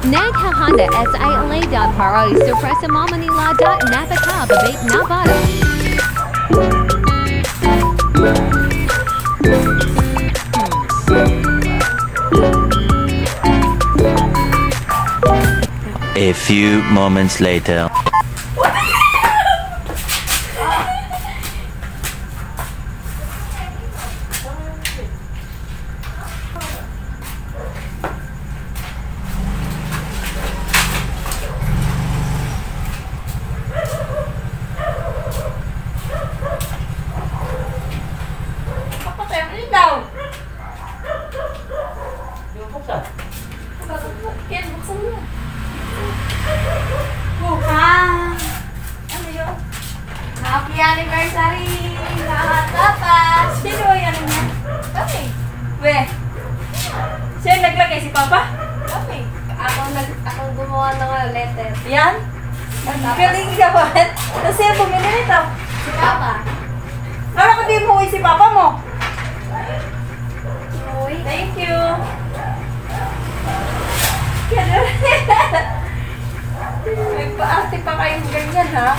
Nagha Honda SILA.para Surpresa Manila Napaka Babate Navada. A few moments later. Happy anniversary! Nakatapas! Sino yan niya? Kami. We. Siya naglagay si Papa? Kami. Ako gumawa ng letter. Yan? Galing ka ba? Kasi bumili nito. Si Papa. Ano ko di mo si Papa mo? Uy. Thank you. May paarte pa kayong ganyan ha?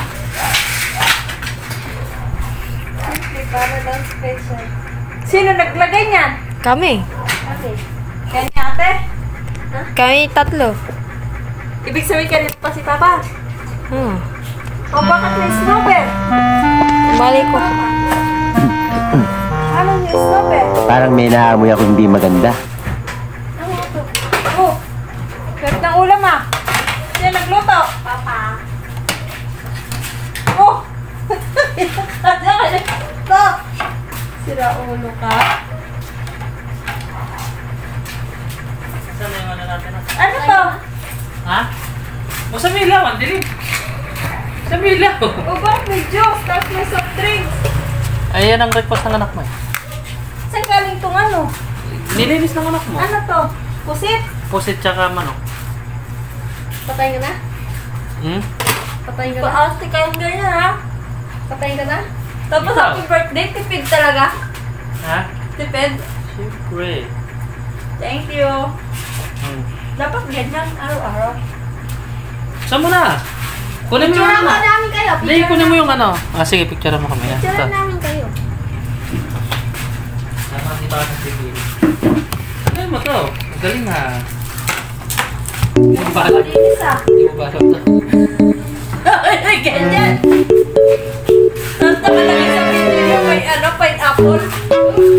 Para daw special. Sino naglagay niyan? Kami. Okay. Kanya ate? Ha? Kami tatlo. Ibig sabihin kanina pa si Papa? O bakit may snowball? Bali ko. Anong yung snowball? Parang may naamoy ako hindi maganda. Ano ito? Oh! Pwede ng ulam ah! Sino nagluto? Papa. Oh! Ito! Sira ulo ka. Saan na yung ano natin? Ano to? Ha? O sa milaw, ang dilim. Sa milaw. O bakit may juice? Tapos may soft drinks. Ayan ang breakfast ng anak mo eh. Saan galing tong ano? Nilinis ng anak mo. Ano to? Pusit? Pusit tsaka manok. Patay ka na? Hmm? Patay ka na? Paasti kayong ganyan ha? Patay ka na? Tapos Ikaw. happy birthday, tipid talaga. Ha? Tipid. Siyempre. Thank you. Dapat ganyan, araw-araw. Saan mo na? Kunin mo yung Picture ano. namin kayo. Hindi, kunin mo yung ano. Ah, sige, picture mo kami. Yan. Picture Ito. namin kayo. Sama si Papa sa TV. Ano mo to? Magaling ha. Hindi mo ba alam? Malinis ah. Hindi mo ba alam to? Ay, ganyan. Tapos nakalagay sa video may ano, pineapple.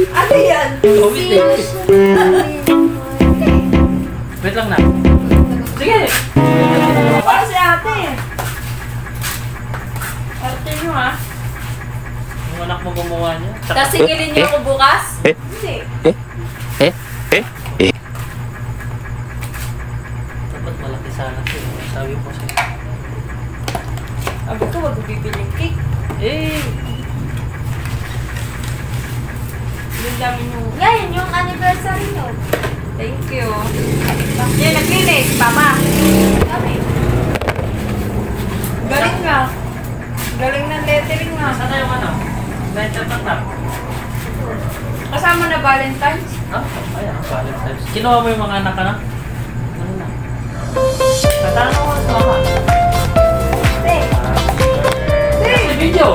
Ano yan? Gawin din. Wait lang na. Sige! Para si ate. Arte nyo ha. Yung anak mo gumawa niya. Tapos sigilin nyo ako bukas? Hindi. Dapat malaki sana siya. Sabi mo siya. Sabi ko, wag bibiling cake. Eh! Yung dami nyo. Yan, yung anniversary nyo. Thank you. Yan, naglinis. Papa. Kami. Galing nga. Galing ng lettering nga. Saan na yung ano? Letter tap. Kasama na Valentine's. Ah, ayan. Valentine's. Kinuha mo yung mga anak ka na? Ano na? Tatano mo sa mama. Hey. Sa video.